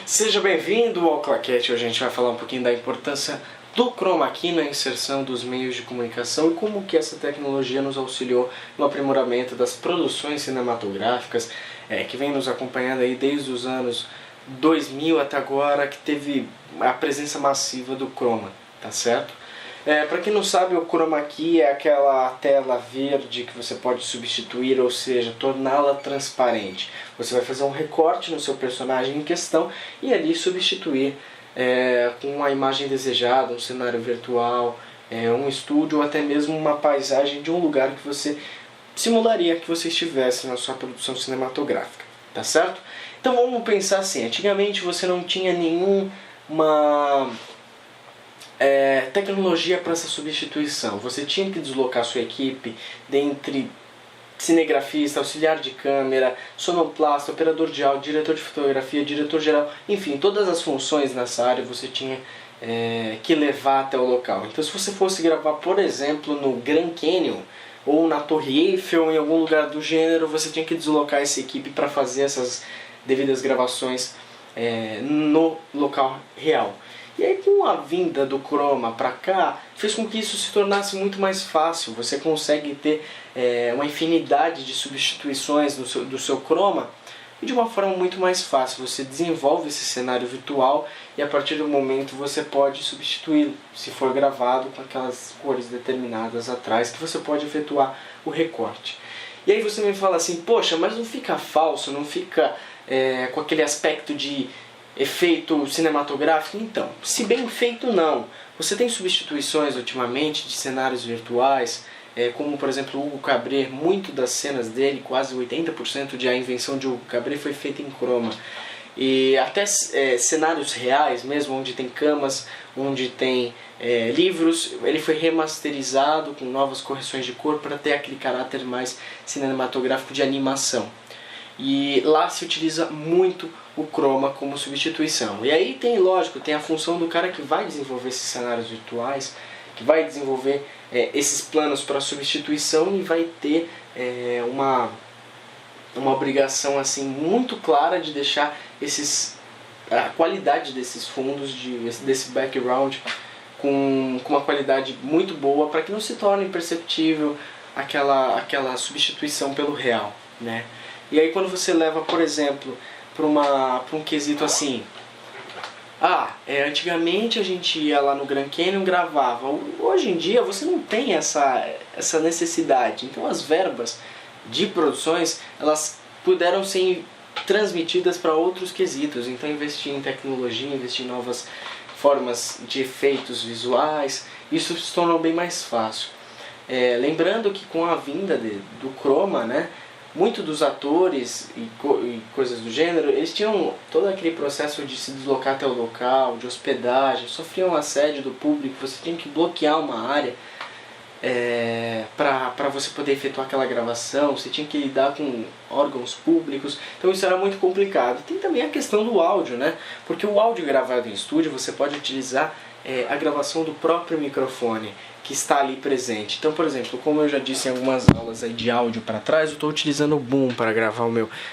Seja bem-vindo ao Claquete. Hoje a gente vai falar um pouquinho da importância do Chroma Key na inserção dos meios de comunicação e como que essa tecnologia nos auxiliou no aprimoramento das produções cinematográficas, que vem nos acompanhando aí desde os anos 2000 até agora, que teve a presença massiva do Chroma, tá certo? Para quem não sabe, o Chroma Key é aquela tela verde que você pode substituir, ou seja, torná-la transparente. Você vai fazer um recorte no seu personagem em questão e ali substituir com uma imagem desejada, um cenário virtual, um estúdio ou até mesmo uma paisagem de um lugar que você simularia que você estivesse na sua produção cinematográfica, tá certo? Então vamos pensar assim, antigamente você não tinha nenhuma tecnologia para essa substituição. Você tinha que deslocar sua equipe dentre cinegrafista, auxiliar de câmera, sonoplasta, operador de áudio, diretor de fotografia, diretor geral, enfim, todas as funções nessa área você tinha que levar até o local. Então se você fosse gravar, por exemplo, no Grand Canyon ou na Torre Eiffel, em algum lugar do gênero, você tinha que deslocar essa equipe para fazer essas devidas gravações no local real. E aí com a vinda do Chroma para cá, fez com que isso se tornasse muito mais fácil. Você consegue ter uma infinidade de substituições do seu Chroma e de uma forma muito mais fácil. Você desenvolve esse cenário virtual e a partir do momento você pode substituí-lo, se for gravado com aquelas cores determinadas atrás, que você pode efetuar o recorte. E aí você me fala assim, poxa, mas não fica falso, não fica com aquele aspecto de efeito cinematográfico? Então, se bem feito, não. Você tem substituições ultimamente de cenários virtuais, como por exemplo o Hugo Cabret, muito das cenas dele, quase 80% de a invenção de Hugo Cabret foi feita em Chroma. E até cenários reais mesmo, onde tem camas, onde tem livros, ele foi remasterizado com novas correções de cor para ter aquele caráter mais cinematográfico de animação. E lá se utiliza muito o Chroma como substituição. E aí tem, lógico, tem a função do cara que vai desenvolver esses cenários virtuais, que vai desenvolver esses planos para substituição e vai ter uma obrigação assim muito clara de deixar a qualidade desses fundos, desse background com uma qualidade muito boa para que não se torne imperceptível aquela substituição pelo real, né? E aí quando você leva, por exemplo, para um quesito assim, antigamente a gente ia lá no Grand Canyon e gravava. Hoje em dia você não tem essa necessidade. Então as verbas de produções, elas puderam ser transmitidas para outros quesitos. Então investir em tecnologia, investir em novas formas de efeitos visuais, isso se tornou bem mais fácil. Lembrando que com a vinda do Chroma, né, muitos dos atores e coisas do gênero, eles tinham todo aquele processo de se deslocar até o local, de hospedagem, sofriam assédio do público, você tinha que bloquear uma área para você poder efetuar aquela gravação, você tinha que lidar com órgãos públicos, então isso era muito complicado. Tem também a questão do áudio, né? Porque o áudio gravado em estúdio, você pode utilizar a gravação do próprio microfone que está ali presente. Então, por exemplo, como eu já disse em algumas aulas aí de áudio para trás, eu estou utilizando o boom para gravar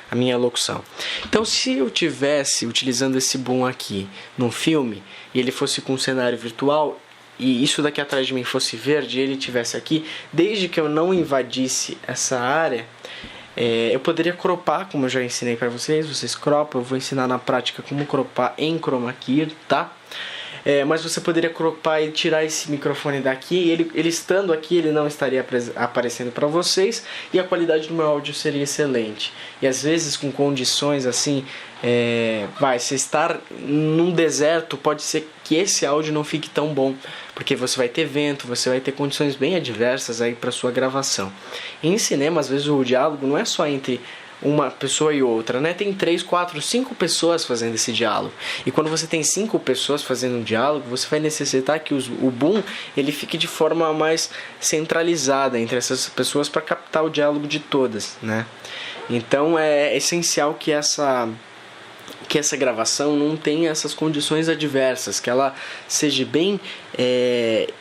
a minha locução. Então, se eu tivesse utilizando esse boom aqui num filme e ele fosse com um cenário virtual e isso daqui atrás de mim fosse verde e ele estivesse aqui, desde que eu não invadisse essa área, eu poderia cropar, como eu já ensinei para vocês cropam, eu vou ensinar na prática como cropar em Chroma Key, tá? Mas você poderia cropar e tirar esse microfone daqui, ele estando aqui ele não estaria aparecendo para vocês e a qualidade do meu áudio seria excelente. E às vezes com condições assim, você estar num deserto, pode ser que esse áudio não fique tão bom, porque você vai ter vento, você vai ter condições bem adversas aí para sua gravação. Em cinema, às vezes o diálogo não é só entre uma pessoa e outra, né? Tem 3, 4, 5 pessoas fazendo esse diálogo. E quando você tem 5 pessoas fazendo um diálogo, você vai necessitar que o boom ele fique de forma mais centralizada entre essas pessoas para captar o diálogo de todas, né? Então é essencial que que essa gravação não tenha essas condições adversas, que ela seja bem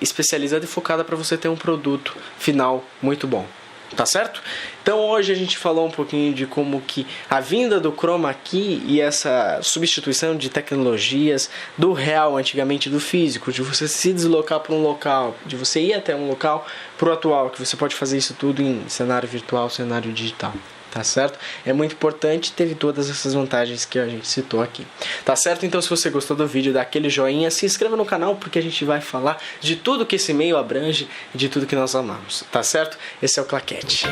especializada e focada para você ter um produto final muito bom. Tá certo? Então hoje a gente falou um pouquinho de como que a vinda do Chroma Key e essa substituição de tecnologias do real, antigamente do físico, de você se deslocar para um local, de você ir até um local, para o atual, que você pode fazer isso tudo em cenário virtual, cenário digital. Tá certo? É muito importante, teve todas essas vantagens que a gente citou aqui. Tá certo? Então se você gostou do vídeo, dá aquele joinha, se inscreva no canal porque a gente vai falar de tudo que esse meio abrange e de tudo que nós amamos. Tá certo? Esse é o Claquete.